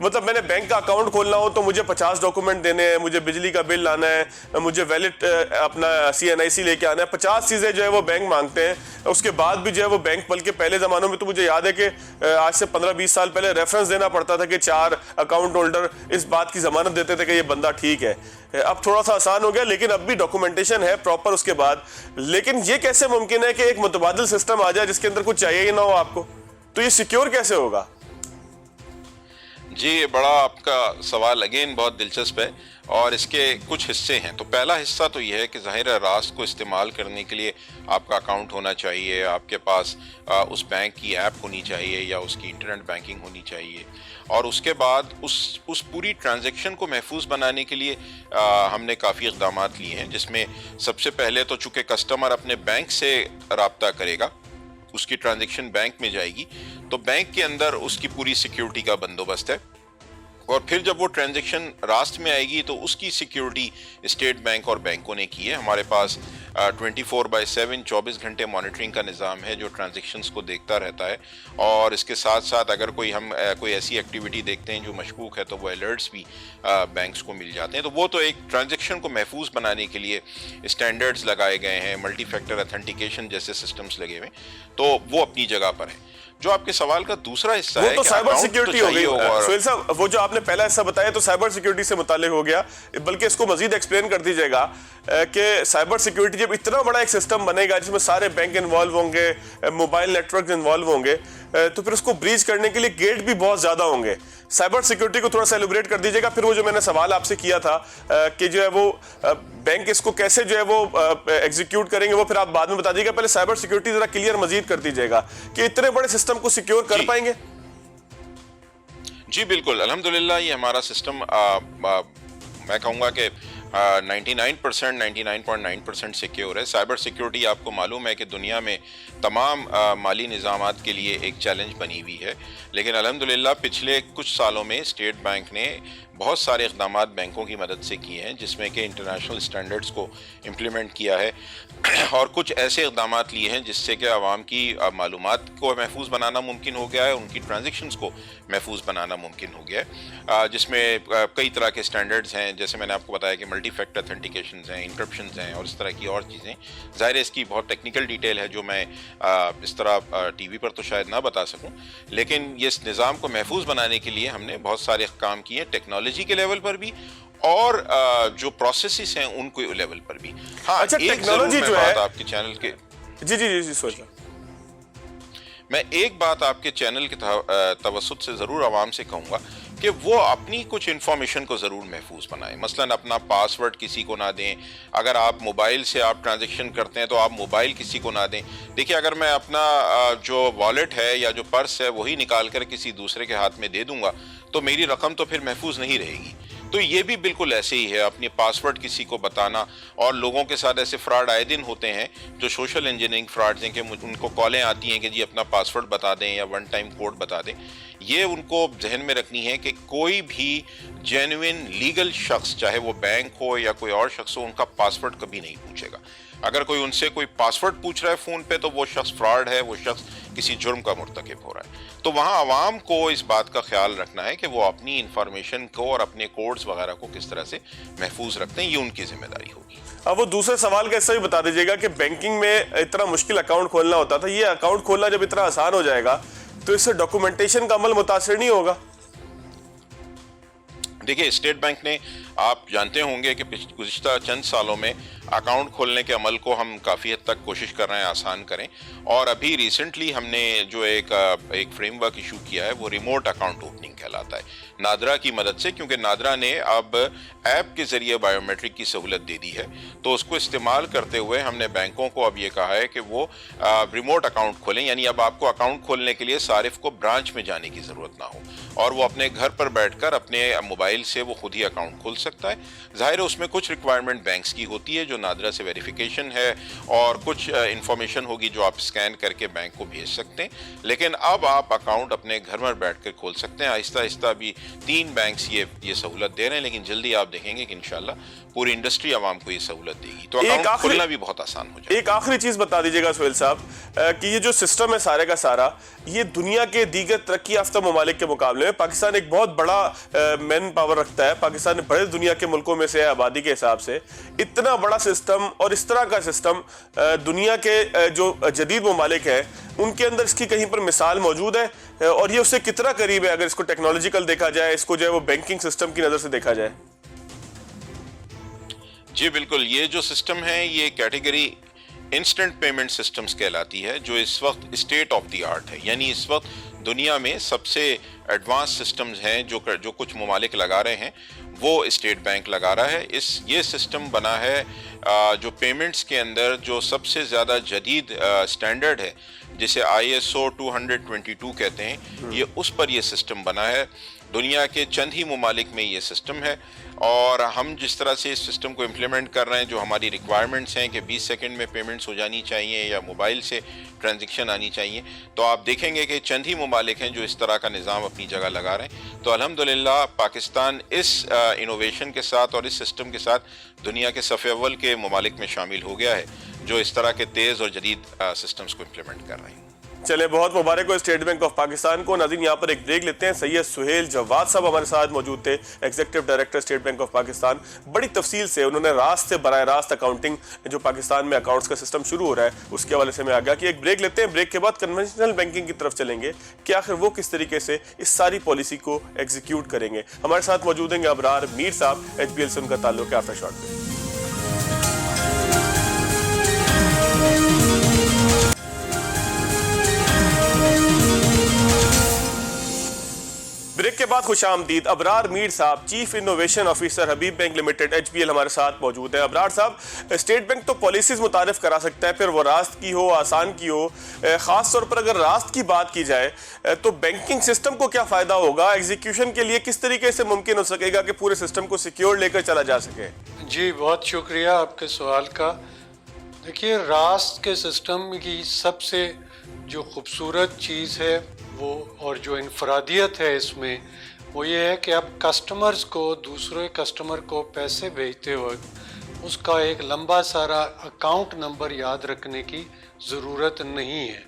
مطلب میں نے بینک کا اکاؤنٹ کھولنا ہو تو مجھے 50 ڈاکومنٹ دینے ہیں, مجھے بجلی کا بل لانا ہے, مجھے ویلٹ اپنا CNIC لے کے آنا ہے, 50 چیزیں جو ہے وہ بینک مانگتے ہیں. اس کے بعد بھی جو ہے وہ بینک, بلکہ پہلے زمانوں میں تو مجھے یاد ہے کہ آج سے 15-20 سال پہلے ریفرنس دینا پڑتا تھا کہ 4 اکاؤنٹ ہولڈر اس بات کی ضمانت دیتے تھے کہ یہ بندہ ٹھیک ہے. اب تھوڑا سا آسان ہو گیا, لیکن اب بھی ڈاکومنٹیشن ہے پراپر اس کے بعد. لیکن یہ کیسے ممکن ہے کہ ایک متبادل سسٹم آ جائے جس کے اندر کچھ چاہیے ہی نہ ہو آپ کو؟ تو یہ سیکیور کیسے ہوگا؟ جی بڑا آپ کا سوال اگین بہت دلچسپ ہے, اور اس کے کچھ حصے ہیں. تو پہلا حصہ تو یہ ہے کہ ظاہر ہے راست کو استعمال کرنے کے لیے آپ کا اکاؤنٹ ہونا چاہیے, آپ کے پاس اس بینک کی ایپ ہونی چاہیے یا اس کی انٹرنیٹ بینکنگ ہونی چاہیے. اور اس کے بعد اس پوری ٹرانزیکشن کو محفوظ بنانے کے لیے ہم نے کافی اقدامات لیے ہیں, جس میں سب سے پہلے تو چونکہ کسٹمر اپنے بینک سے رابطہ کرے گا, اس کی ٹرانزیکشن بینک میں جائے گی, تو بینک کے اندر اس کی پوری سیکیورٹی کا بندوبست ہے. اور پھر جب وہ ٹرانزیکشن راست میں آئے گی تو اس کی سیکیورٹی اسٹیٹ بینک اور بینکوں نے کی ہے. ہمارے پاس 24/7 24 گھنٹے مانیٹرنگ کا نظام ہے جو ٹرانزیکشنز کو دیکھتا رہتا ہے, اور اس کے ساتھ ساتھ اگر ہم کوئی ایسی ایکٹیویٹی دیکھتے ہیں جو مشکوک ہے تو وہ الرٹس بھی بینکس کو مل جاتے ہیں. تو وہ تو ایک ٹرانزیکشن کو محفوظ بنانے کے لیے اسٹینڈرڈز لگائے گئے ہیں, ملٹی فیکٹر اتھینٹیکیشن جیسے سسٹمز لگے ہوئے ہیں, تو وہ اپنی جگہ پر ہیں. جو آپ کے سوال کا دوسرا حصہ ہے وہ تو سائبر سیکیورٹی ہو گئی. سہیل صاحب, وہ جو آپ نے پہلا حصہ بتایا تو سائبر سیکیورٹی سے متعلق ہو گیا, بلکہ اس کو مزید ایکسپلین کر دیجیے گا کہ سائبر سیکیورٹی جب اتنا بڑا ایک سسٹم بنے گا جس میں سارے بینک انوالو ہوں گے, موبائل نیٹ ورک انوالو ہوں گے, تو پھر اس کو بریچ کرنے کے لیے گیٹ بھی بہت زیادہ ہوں گے. سائبر سیکیورٹی کو تھوڑا سیلیبریٹ کر دیجیے گا. پھر وہ جو میں نے سوال آپ سے کیا تھا کہ جو ہے وہ بینک اس کو کیسے جو ہے وہ ایگزیکیوٹ کریں گے وہ پھر آپ بعد میں بتا دیجیے گا. پہلے سائبر سیکیورٹی ذرا کلیئر مزید کر دیجیے گا کہ اتنے بڑے سسٹم کو سیکیور کر پائیں گے. جی بالکل, الحمدللہ یہ ہمارا سسٹم میں کہوں گا کہ 99.9% سیکیور ہے. سائبر سیکیورٹی آپ کو معلوم ہے کہ دنیا میں تمام مالی نظامات کے لیے ایک چیلنج بنی ہوئی ہے, لیکن الحمدللہ پچھلے کچھ سالوں میں اسٹیٹ بینک نے بہت سارے اقدامات بینکوں کی مدد سے کیے ہیں, جس میں کہ انٹرنیشنل اسٹینڈرڈز کو امپلیمنٹ کیا ہے, اور کچھ ایسے اقدامات لیے ہیں جس سے کہ عوام کی معلومات کو محفوظ بنانا ممکن ہو گیا ہے, ان کی ٹرانزیکشنز کو محفوظ بنانا ممکن ہو گیا ہے, جس میں کئی طرح کے اسٹینڈرڈز ہیں, جیسے میں نے آپ کو بتایا کہ ملٹی فیکٹر اتھینٹیکیشنز ہیں, انکرپشنز ہیں, اور اس طرح کی اور چیزیں. ظاہر ہے اس کی بہت ٹیکنیکل ڈیٹیل ہے جو میں اس طرح ٹی وی پر تو شاید نہ بتا سکوں, لیکن یہ اس نظام کو محفوظ بنانے کے لیے ہم نے بہت سارے کام کیے ہیں, ٹیکنالوجی کے لیول پر بھی اور جو پروسیسز ہیں ان کو لیول پر بھی. ہاں اچھا, ٹیکنالوجی جو ہے آپ کے چینل کے جی سوچا میں ایک بات آپ کے چینل کے توسط سے ضرور عوام سے کہوں گا کہ وہ اپنی کچھ انفارمیشن کو ضرور محفوظ بنائیں. مثلا اپنا پاس ورڈ کسی کو نہ دیں. اگر آپ موبائل سے آپ ٹرانزیکشن کرتے ہیں تو آپ موبائل کسی کو نہ دیں. دیکھیے, اگر میں اپنا جو والیٹ ہے یا جو پرس ہے وہی نکال کر کسی دوسرے کے ہاتھ میں دے دوں گا تو میری رقم تو پھر محفوظ نہیں رہے گی. تو یہ بھی بالکل ایسے ہی ہے, اپنی پاس ورڈ کسی کو بتانا. اور لوگوں کے ساتھ ایسے فراڈ آئے دن ہوتے ہیں جو سوشل انجینئرنگ فراڈز ہیں کہ ان کو کالیں آتی ہیں کہ جی اپنا پاس ورڈ بتا دیں یا ون ٹائم کوڈ بتا دیں. یہ ان کو ذہن میں رکھنی ہے کہ کوئی بھی جینوئن لیگل شخص, چاہے وہ بینک ہو یا کوئی اور شخص ہو, ان کا پاس ورڈ کبھی نہیں پوچھے گا. اگر کوئی ان سے کوئی پاس ورڈ پوچھ رہا ہے فون پہ تو وہ شخص فراڈ ہے, وہ شخص کسی جرم کا مرتکب ہو رہا ہے. تو وہاں عوام کو اس بات کا خیال رکھنا ہے کہ وہ اپنی انفارمیشن کو اور اپنے کوڈز وغیرہ کو کس طرح سے محفوظ رکھتے ہیں, یہ ان کی ذمہ داری ہوگی. اب وہ دوسرے سوال کا حصہ بھی بتا دیجیے گا کہ بینکنگ میں اتنا مشکل اکاؤنٹ کھولنا ہوتا تھا, یہ اکاؤنٹ کھولنا جب اتنا آسان ہو جائے گا تو اس سے ڈاکومنٹیشن کا عمل متاثر نہیں ہوگا؟ دیکھیے, اسٹیٹ بینک نے, آپ جانتے ہوں گے کہ گزشتہ چند سالوں میں اکاؤنٹ کھولنے کے عمل کو ہم کافی حد تک کوشش کر رہے ہیں آسان کریں, اور ابھی ریسنٹلی ہم نے جو ایک فریم ورک ایشو کیا ہے وہ ریموٹ اکاؤنٹ اوپننگ کہلاتا ہے, نادرا کی مدد سے. کیونکہ نادرا نے اب ایپ کے ذریعے بائیو میٹرک کی سہولت دے دی ہے, تو اس کو استعمال کرتے ہوئے ہم نے بینکوں کو اب یہ کہا ہے کہ وہ ریموٹ اکاؤنٹ کھولیں. یعنی اب آپ کو اکاؤنٹ کھولنے کے لیے صارف کو برانچ میں جانے کی ضرورت نہ ہو, اور وہ اپنے گھر پر بیٹھ کر اپنے موبائل موبائل سے وہ خود ہی اکاؤنٹ کھول سکتا ہے. ظاہر ہے اس میں کچھ ریکوائرمنٹ بینکس کی ہوتی ہے جو نادرا سے ویریفیکیشن ہے, اور کچھ انفارمیشن ہوگی جو آپ اسکین کر کے بینک کو بھیج سکتے ہیں. لیکن اب آپ اکاؤنٹ اپنے گھر میں بیٹھ کر کھول سکتے ہیں. آہستہ آہستہ ابھی 3 بینکس یہ سہولت دے رہے ہیں, لیکن جلدی آپ دیکھیں گے کہ انشاءاللہ پوری انڈسٹری عوام کو یہ سہولت دے گی, تو اکاؤنٹ کھولنا بھی بہت آسان ہو جائے. ایک آخری چیز بتا دیجیے گا سہیل صاحب کہ یہ جو سسٹم ہے سارے کا سارا, یہ دنیا کے دیگر ترقی یافتہ ممالک کے مقابلے میں پاکستان ایک بہت بڑا مین پاور رکھتا ہے. پاکستان بڑے دنیا کے ملکوں میں سے ہے آبادی کے حساب سے. اتنا بڑا سسٹم اور اس طرح کا سسٹم دنیا کے جو جدید ممالک ہیں ان کے اندر اس کی کہیں پر مثال موجود ہے, اور یہ اس سے کتنا قریب ہے اگر اس کو ٹیکنالوجیکل دیکھا جائے, اس کو جو ہے وہ بینکنگ سسٹم کی نظر سے دیکھا جائے؟ جی بالکل, یہ جو سسٹم ہے یہ کیٹیگری انسٹنٹ پیمنٹ سسٹمز کہلاتی ہے, جو اس وقت اسٹیٹ آف دی آرٹ ہے. یعنی اس وقت دنیا میں سب سے ایڈوانس سسٹمز ہیں جو کچھ ممالک لگا رہے ہیں, وہ اسٹیٹ بینک لگا رہا ہے. یہ سسٹم بنا ہے جو پیمنٹس کے اندر جو سب سے زیادہ جدید سٹینڈرڈ ہے, جسے ISO 222 کہتے ہیں, اس پر یہ سسٹم بنا ہے. دنیا کے چند ہی ممالک میں یہ سسٹم ہے, اور ہم جس طرح سے اس سسٹم کو امپلیمنٹ کر رہے ہیں, جو ہماری ریکوائرمنٹس ہیں کہ 20 سیکنڈ میں پیمنٹس ہو جانی چاہیے یا موبائل سے ٹرانزیکشن آنی چاہیے, تو آپ دیکھیں گے کہ چند ہی ممالک ہیں جو اس طرح کا نظام اپنی جگہ لگا رہے ہیں. تو الحمدللہ پاکستان اس انوویشن کے ساتھ اور اس سسٹم کے ساتھ دنیا کے صف اول کے ممالک میں شامل ہو گیا ہے جو اس طرح کے تیز اور جدید سسٹمز کو امپلیمنٹ کر رہے ہیں. چلے بہت مبارک ہو اسٹیٹ بینک آف پاکستان کو. ناظرین یہاں پر ایک بریک لیتے ہیں. سید سہیل جواد صاحب ہمارے ساتھ موجود تھے, executive director state bank of Pakistan. بڑی تفصیل سے انہوں نے راست سے براہ راست اکاؤنٹنگ جو پاکستان میں اکاؤنٹس کا سسٹم شروع ہو رہا ہے اس کے حوالے سے میں آگیا کہ ایک بریک لیتے ہیں. بریک کے بعد کنونشنل بینکنگ کی طرف چلیں گے کہ آخر وہ کس طریقے سے اس ساری پالیسی کو ایگزیکیوٹ کریں گے. ہمارے ساتھ موجود ہیں ابرار میر صاحب, HBL سے ان کا تعلق ہے. آفٹر شارٹ میں بریک کے بعد خوش آمدید. ابرار میر صاحب, چیف انوویشن آفیسر حبیب بینک لمیٹڈ HBL ہمارے ساتھ موجود ہیں. ابرار صاحب, اسٹیٹ بینک تو پالیسیز متعارف کرا سکتا ہے, پھر وہ راست کی ہو آسان کی ہو. خاص طور پر اگر راست کی بات کی جائے تو بینکنگ سسٹم کو کیا فائدہ ہوگا, ایگزیکیوشن کے لیے کس طریقے سے ممکن ہو سکے گا کہ پورے سسٹم کو سیکیور لے کر چلا جا سکے؟ جی بہت شکریہ آپ کے سوال کا. دیکھیے, راست کے سسٹم کی سب سے جو خوبصورت چیز ہے وہ اور جو انفرادیت ہے اس میں, وہ یہ ہے کہ اب کسٹمرز کو دوسرے کسٹمر کو پیسے بھیجتے وقت اس کا ایک لمبا سارا اکاؤنٹ نمبر یاد رکھنے کی ضرورت نہیں ہے.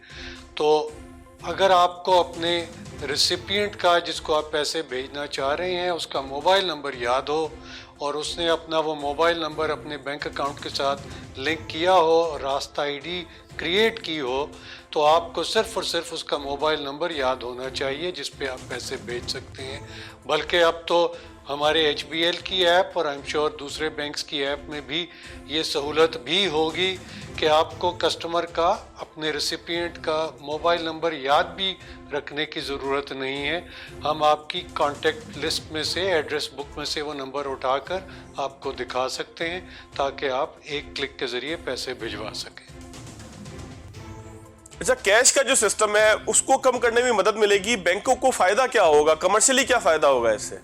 تو اگر آپ کو اپنے ریسیپینٹ کا, جس کو آپ پیسے بھیجنا چاہ رہے ہیں, اس کا موبائل نمبر یاد ہو اور اس نے اپنا وہ موبائل نمبر اپنے بینک اکاؤنٹ کے ساتھ لنک کیا ہو, راستہ ID کریٹ کی ہو, تو آپ کو صرف اور صرف اس کا موبائل نمبر یاد ہونا چاہیے جس پہ آپ پیسے بھیج سکتے ہیں. بلکہ اب تو ہمارے HBL کی ایپ اور I'm sure دوسرے بینکس کی ایپ میں بھی یہ سہولت بھی ہوگی کہ آپ کو کسٹمر کا اپنے ریسیپینٹ کا موبائل نمبر یاد بھی رکھنے کی ضرورت نہیں ہے. ہم آپ کی کانٹیکٹ لسٹ میں سے, ایڈریس بک میں سے وہ نمبر اٹھا کر آپ کو دکھا سکتے ہیں تاکہ آپ ایک کلک کے ذریعے پیسے بھجوا سکیں. اچھا, کیش کا جو سسٹم ہے اس کو کم کرنے میں مدد ملے گی, بینکوں کو فائدہ کیا ہوگا, کمرشلی کیا فائدہ ہوگا اس سے؟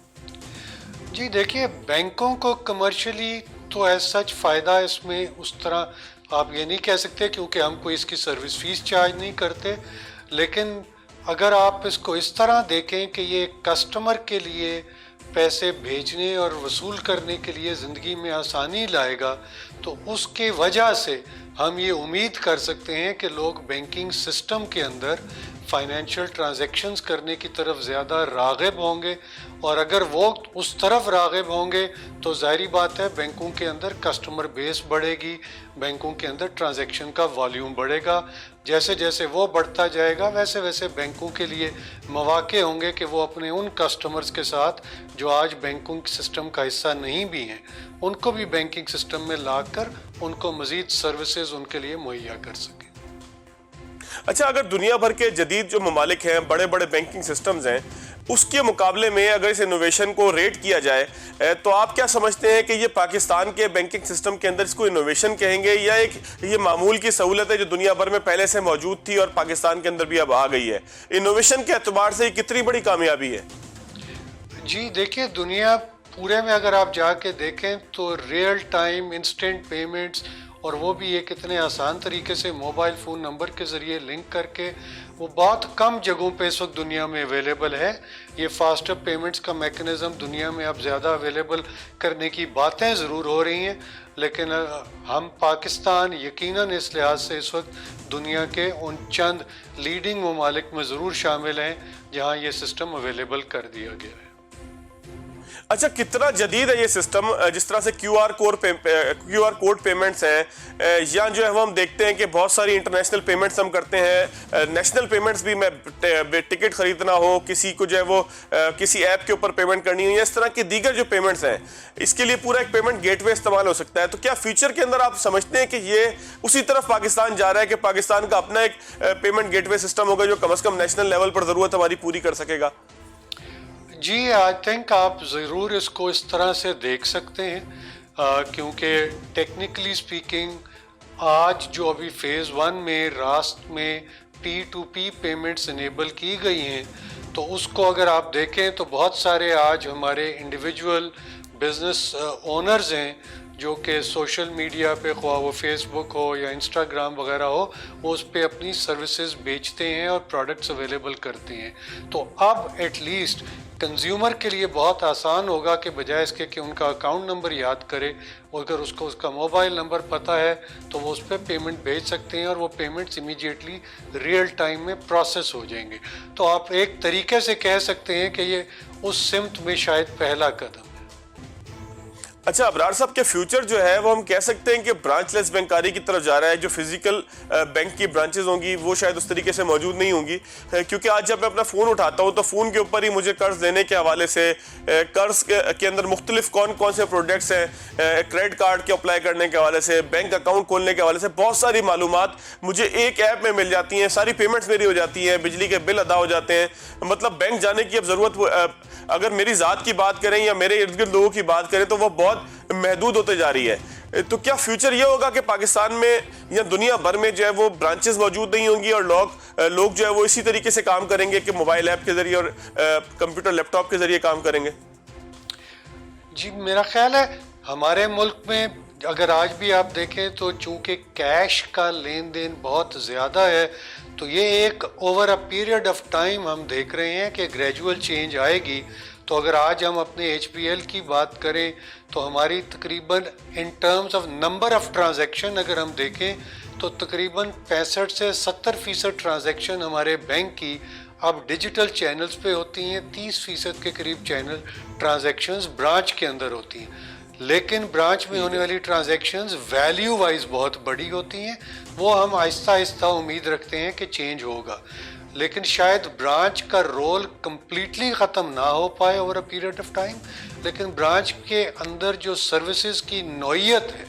جی دیکھیے, بینکوں کو کمرشلی تو ایز سچ فائدہ اس میں اس طرح آپ یہ نہیں کہہ سکتے کیونکہ ہم کوئی اس کی سروس فیس چارج نہیں کرتے. لیکن اگر آپ اس کو اس طرح دیکھیں کہ یہ کسٹمر کے لیے پیسے بھیجنے اور وصول کرنے کے لیے زندگی میں آسانی لائے گا, تو اس کی وجہ سے ہم یہ امید کر سکتے ہیں کہ لوگ بینکنگ سسٹم کے اندر فائنینشیل ٹرانزیکشنز کرنے کی طرف زیادہ راغب ہوں گے. اور اگر وہ اس طرف راغب ہوں گے تو ظاہری بات ہے بینکوں کے اندر کسٹمر بیس بڑھے گی, بینکوں کے اندر ٹرانزیکشن کا والیوم بڑھے گا. جیسے جیسے وہ بڑھتا جائے گا ویسے ویسے بینکوں کے لیے مواقع ہوں گے کہ وہ اپنے ان کسٹمرز کے ساتھ جو آج بینکنگ سسٹم کا حصہ نہیں بھی ہیں, ان کو بھی بینکنگ سسٹم میں لا کر ان کو مزید سروسز ان کے لیے مہیا کر سکیں. اچھا, اگر دنیا بھر کے جدید جو ممالک ہیں, بڑے بڑے بینکنگ سسٹمز ہیں, اس کے مقابلے میں اگر اس انوویشن کو ریٹ کیا جائے تو آپ کیا سمجھتے ہیں کہ یہ پاکستان کے بینکنگ سسٹم کے اندر اس کو انوویشن کہیں گے یا ایک یہ معمول کی سہولت ہے جو دنیا بھر میں پہلے سے موجود تھی اور پاکستان کے اندر بھی اب آ گئی ہے؟ انوویشن کے اعتبار سے یہ کتنی بڑی کامیابی ہے؟ جی دیکھیے دنیا پورے میں اگر آپ جا کے دیکھیں تو ریئل ٹائم انسٹنٹ پیمنٹس، اور وہ بھی ایک اتنے آسان طریقے سے موبائل فون نمبر کے ذریعے لنک کر کے، وہ بہت کم جگہوں پہ اس وقت دنیا میں اویلیبل ہے. یہ فاسٹر پیمنٹس کا میکنزم دنیا میں اب زیادہ اویلیبل کرنے کی باتیں ضرور ہو رہی ہیں، لیکن ہم پاکستان یقیناً اس لحاظ سے اس وقت دنیا کے ان چند لیڈنگ ممالک میں ضرور شامل ہیں جہاں یہ سسٹم اویلیبل کر دیا گیا ہے. اچھا، کتنا جدید ہے یہ سسٹم؟ جس طرح سے کیو آر کوڈ پیمنٹس ہیں، یا جو ہے وہ ہم دیکھتے ہیں کہ بہت ساری انٹرنیشنل پیمنٹس ہم کرتے ہیں، نیشنل پیمنٹس بھی، میں ٹکٹ خریدنا ہو، کسی کو جو ہے وہ کسی ایپ کے اوپر پیمنٹ کرنی ہو، یا اس طرح کی دیگر جو پیمنٹس ہیں، اس کے لیے پورا ایک پیمنٹ گیٹ وے استعمال ہو سکتا ہے. تو کیا فیوچر کے اندر آپ سمجھتے ہیں کہ یہ اسی طرف پاکستان جا رہا ہے کہ پاکستان کا اپنا ایک پیمنٹ گیٹ وے سسٹم ہوگا جو کم از کم نیشنل لیول پر ضرورت ہماری پوری کر سکے گا؟ جی آئی تھنک آپ ضرور اس کو اس طرح سے دیکھ سکتے ہیں، کیونکہ ٹیکنیکلی اسپیکنگ آج جو ابھی فیز 1 میں راست میں P2P پیمنٹس انیبل کی گئی ہیں، تو اس کو اگر آپ دیکھیں تو بہت سارے آج ہمارے انڈیویجول بزنس اونرز ہیں جو کہ سوشل میڈیا پہ، خواہ وہ فیس بک ہو یا انسٹاگرام وغیرہ ہو، وہ اس پہ اپنی سروسز بیچتے ہیں اور پروڈکٹس اویلیبل کرتے ہیں. تو اب ایٹ لیسٹ کنزیومر کے لیے بہت آسان ہوگا کہ بجائے اس کے کہ ان کا اکاؤنٹ نمبر یاد کرے، اور اگر اس کو اس کا موبائل نمبر پتہ ہے تو وہ اس پہ پیمنٹ بھیج سکتے ہیں اور وہ پیمنٹس امیجیٹلی ریئل ٹائم میں پروسیس ہو جائیں گے. تو آپ ایک طریقے سے کہہ سکتے ہیں کہ یہ اس سمت میں شاید پہلا قدم ہے. اچھا ابرار صاحب، کے فیوچر جو ہے وہ ہم کہہ سکتے ہیں کہ برانچ لیس بینکاری کی طرف جا رہا ہے؟ جو فزیکل بینک کی برانچز ہوں گی وہ شاید اس طریقے سے موجود نہیں ہوں گی، کیونکہ آج جب میں اپنا فون اٹھاتا ہوں تو فون کے اوپر ہی مجھے قرض لینے کے حوالے سے، قرض کے اندر مختلف کون کون سے پروڈکٹس ہیں، کریڈٹ کارڈ کے اپلائی کرنے کے حوالے سے، بینک اکاؤنٹ کھولنے کے حوالے سے بہت ساری معلومات مجھے ایک ایپ میں مل جاتی ہیں، ساری پیمنٹس میری ہو جاتی ہیں، بجلی کے بل ادا ہو جاتے ہیں. مطلب بینک جانے کی اب ضرورت، اگر میری ذات کی بات کریں یا میرے ارد گرد لوگوں کی بات کریں، تو وہ بہت محدود ہوتے جا رہی ہے. تو کیا فیوچر یہ ہوگا کہ پاکستان میں یا دنیا بھر میں جو ہے وہ برانچز موجود نہیں ہوں گی اور لوگ جو ہے وہ اسی طریقے سے کام کریں گے کہ موبائل ایپ کے ذریعے اور کمپیوٹر لیپ ٹاپ کے ذریعے کام کریں گے؟ جی میرا خیال ہے ہمارے ملک میں اگر آج بھی آپ دیکھیں تو چونکہ کیش کا لین دین بہت زیادہ ہے، تو یہ ایک over a period of time ہم دیکھ رہے ہیں کہ گریجول چینج آئے گی. تو اگر آج ہم اپنے ایچ پی ایل کی بات کریں تو ہماری تقریباً in terms of number of transaction اگر ہم دیکھیں تو تقریباً 65 سے 70% ٹرانزیکشن ہمارے بینک کی اب ڈیجیٹل چینلز پہ ہوتی ہیں. 30% کے قریب چینل ٹرانزیکشنز برانچ کے اندر ہوتی ہیں، لیکن برانچ میں ہونے والی ٹرانزیکشنز ویلیو وائز بہت بڑی ہوتی ہیں. وہ ہم آہستہ آہستہ امید رکھتے ہیں کہ چینج ہوگا، لیکن شاید برانچ کا رول کمپلیٹلی ختم نہ ہو پائے over a period of time, لیکن برانچ کے اندر جو سروسز کی نوعیت ہے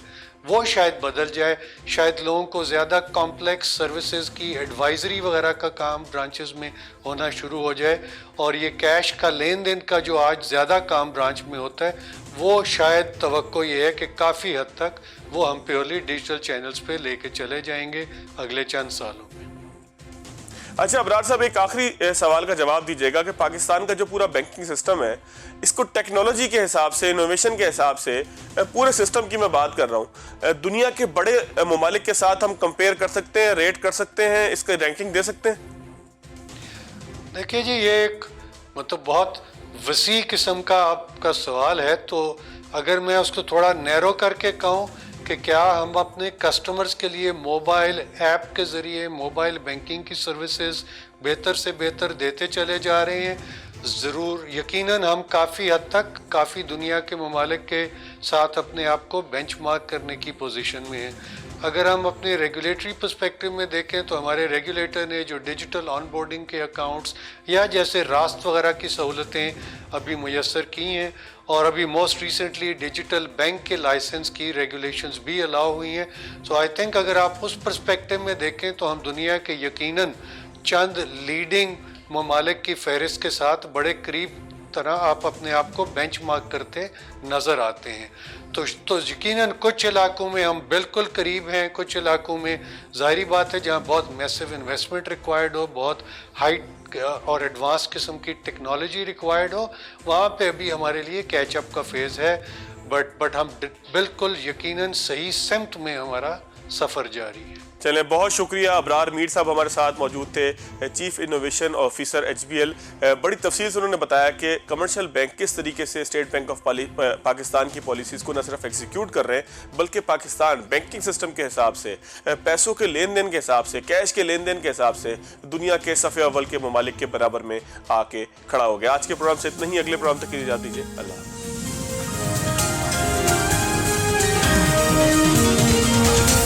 وہ شاید بدل جائے. شاید لوگوں کو زیادہ کمپلیکس سروسز کی ایڈوائزری وغیرہ کا کام برانچز میں ہونا شروع ہو جائے، اور یہ کیش کا لین دین کا جو آج زیادہ کام برانچ میں ہوتا ہے وہ شاید توقع یہ ہے کہ کافی حد تک وہ ہم پیورلی ڈیجیٹل چینلز پہ لے کے چلے جائیں گے اگلے چند سالوں میں. اچھا ابرار صاحب، ایک آخری سوال کا جواب دیجیے گا کہ پاکستان کا جو پورا بینکنگ سسٹم ہے، اس کو ٹیکنالوجی کے حساب سے، انوویشن کے حساب سے، پورے سسٹم کی میں بات کر رہا ہوں، دنیا کے بڑے ممالک کے ساتھ ہم کمپیئر کر سکتے ہیں، ریٹ کر سکتے ہیں، اس کا رینکنگ دے سکتے ہیں؟ دیکھیے جی یہ ایک بہت وسیع قسم کا آپ کا سوال ہے. تو اگر میں اس کو تھوڑا نیرو کر کے کہوں کہ کیا ہم اپنے کسٹمرز کے لیے موبائل ایپ کے ذریعے موبائل بینکنگ کی سروسز بہتر سے بہتر دیتے چلے جا رہے ہیں، ضرور یقیناً ہم کافی حد تک کافی دنیا کے ممالک کے ساتھ اپنے آپ کو بینچ مارک کرنے کی پوزیشن میں ہیں. اگر ہم اپنے ریگولیٹری پرسپیکٹو میں دیکھیں تو ہمارے ریگولیٹر نے جو ڈیجیٹل آن بورڈنگ کے اکاؤنٹس یا جیسے راست وغیرہ کی سہولتیں ابھی میسر کی ہیں، اور ابھی موسٹ ریسنٹلی ڈیجیٹل بینک کے لائسنس کی ریگولیشنز بھی الاؤ ہوئی ہیں. سو آئی تھنک اگر آپ اس پرسپیکٹو میں دیکھیں تو ہم دنیا کے یقیناً چند لیڈنگ ممالک کی فہرست کے ساتھ بڑے قریب طرح آپ اپنے آپ کو بینچ مارک کرتے نظر آتے ہیں. تو یقیناً کچھ علاقوں میں ہم بالکل قریب ہیں، کچھ علاقوں میں ظاہری بات ہے جہاں بہت میسو انویسٹمنٹ ریکوائرڈ ہو، بہت ہائی اور ایڈوانس قسم کی ٹیکنالوجی ریکوائرڈ ہو، وہاں پہ ابھی ہمارے لیے کیچ اپ کا فیز ہے، بٹ ہم بالکل یقیناً صحیح سمت میں ہمارا سفر جاری ہے۔ چلیں، بہت شکریہ۔ ابرار میر صاحب ہمارے ساتھ موجود تھے، چیف انوویشن آفیسر HBL۔ بڑی تفصیل سے انہوں نے بتایا کہ کمرشل بینک کس طریقے سے اسٹیٹ بینک آف پاکستان کی پالیسیز کو نہ صرف ایگزیکیوٹ کر رہے ہیں بلکہ پاکستان بینکنگ سسٹم کے حساب سے، پیسوں کے لین دین کے حساب سے، کیش کے لین دین کے حساب سے دنیا کے صف اول کے ممالک کے برابر میں آ کے کھڑا ہو گیا۔ آج کے پروگرام سے اتنا ہی، اگلے پروگرام تک کی اجازت دیجیے، اللہ حافظ۔